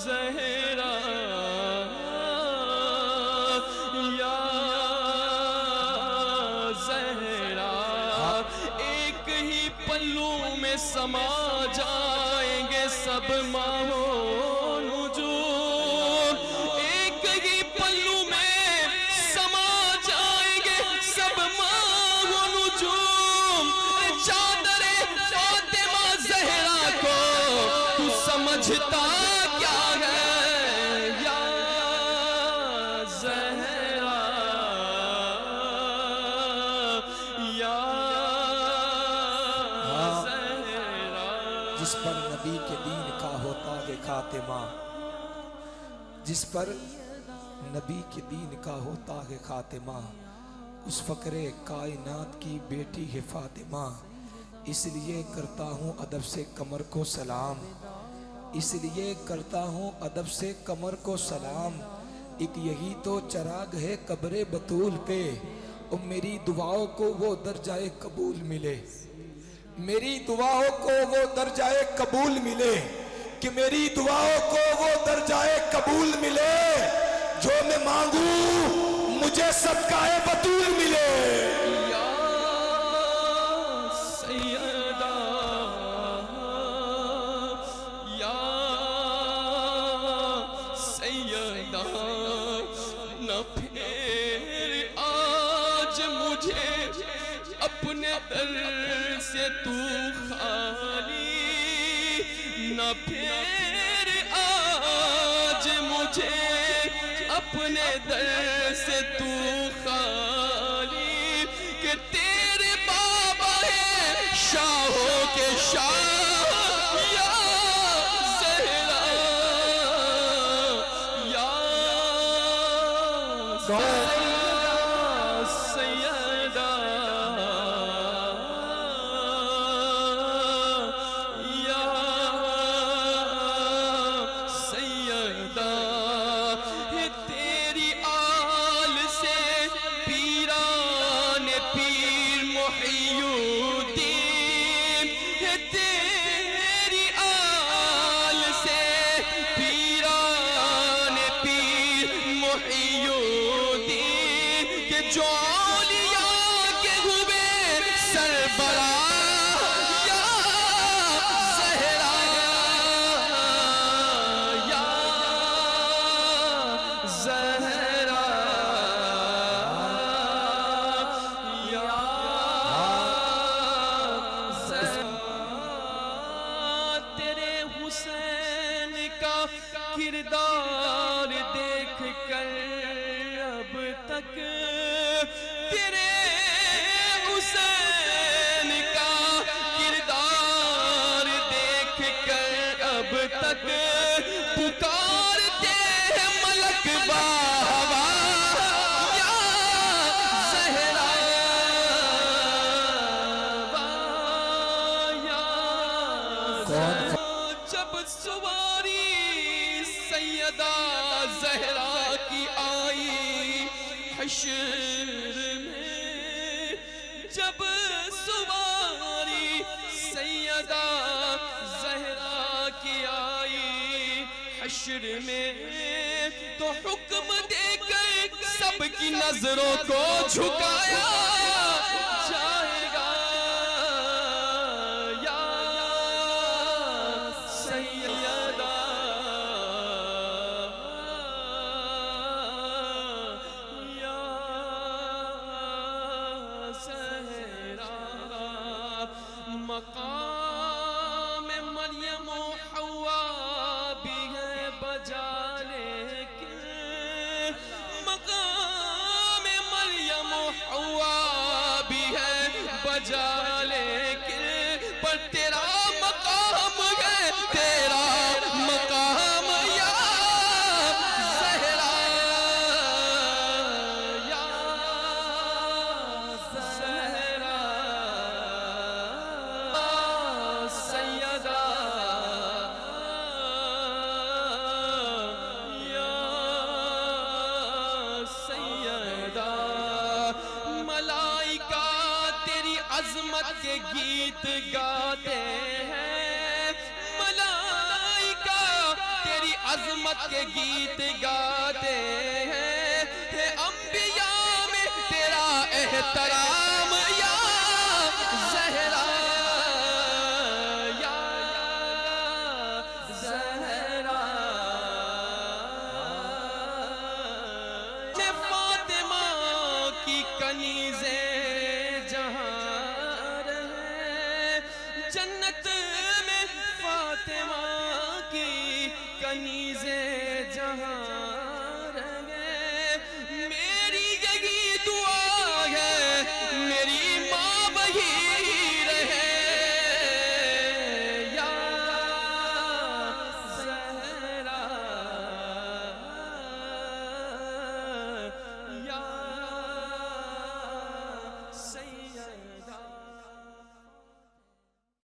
زہرا یا زہرا، ایک ہی پلو میں سما جائیں گے سب ماہ و نجوم، ایک ہی پلو میں سما جائیں گے سب ماہ و نجوم۔ چادر فاطمہ زہرا کو تو سمجھتا کیا ہے یا زہرا یا زہرا۔ جس پر نبی کے دین کا ہوتا ہے خاتمہ، جس پر نبی کے دین کا ہوتا ہے خاتمہ، اس فقر کائنات کی بیٹی ہے فاطمہ۔ اس لیے کرتا ہوں ادب سے قمر کو سلام، اس لیے کرتا ہوں ادب سے قمر کو سلام۔ ایک یہی تو چراغ ہے قبر بطول پہ، اور میری دعاؤں کو وہ درجہ قبول ملے، میری دعاؤں کو وہ درجہ قبول ملے، کہ میری دعاؤں کو وہ درجہ قبول ملے، جو میں مانگوں مجھے صدقہ بطول ملے۔ یا سیدہ یا سیدہ، نہ پھر آج مجھے اپنے در سے تو خالی، نہ پھر آج مجھے اپنے در سے تو خالی، کہ تیرے بابا ہے شاہوں کے شاہ یا زہرا یا سیدہ یا سیدہ۔ تیری آل سے پیران پیر محی الدین، تیری آل سے پیران پیر محی الدین، کہ جو اولیاء کے ہوئے سربراہ یا زہرا یا زہرا یا زہرا۔ تیرے حسین کا کردار دیکھ کر اب تک، تیرے حسین کا کردار دیکھ کر اب تک، پکارتے ہیں ملک باہوا یا زہرا یا زہرا۔ جب سواری سیدہ زہرا کی آئی حشر میں، جب سواری سیدہ زہرا کی آئی حشر میں، تو حکم دے کر سب کی نظروں کو جھکایا جائے گا یا سیدہ یا زہرا۔ مقام مریم و حوا بھی ہے بجا، لیکن مقام مریم و حوا بھی ہے بجا، لیکن پر تیرا مقام ہے، تیرا مقام یا زہرا یا زہرا سیدہ یا سیدہ۔ ملائکہ تیری عظمت عظمت کے گیت گاتے ہیں، انبیاء میں تیرا احترام یا زہرا، یا زہرا۔ میں فاطمہ کی کنیزیں جہاں رہے، جنت میں فاطمہ کی کنیزیں جہاں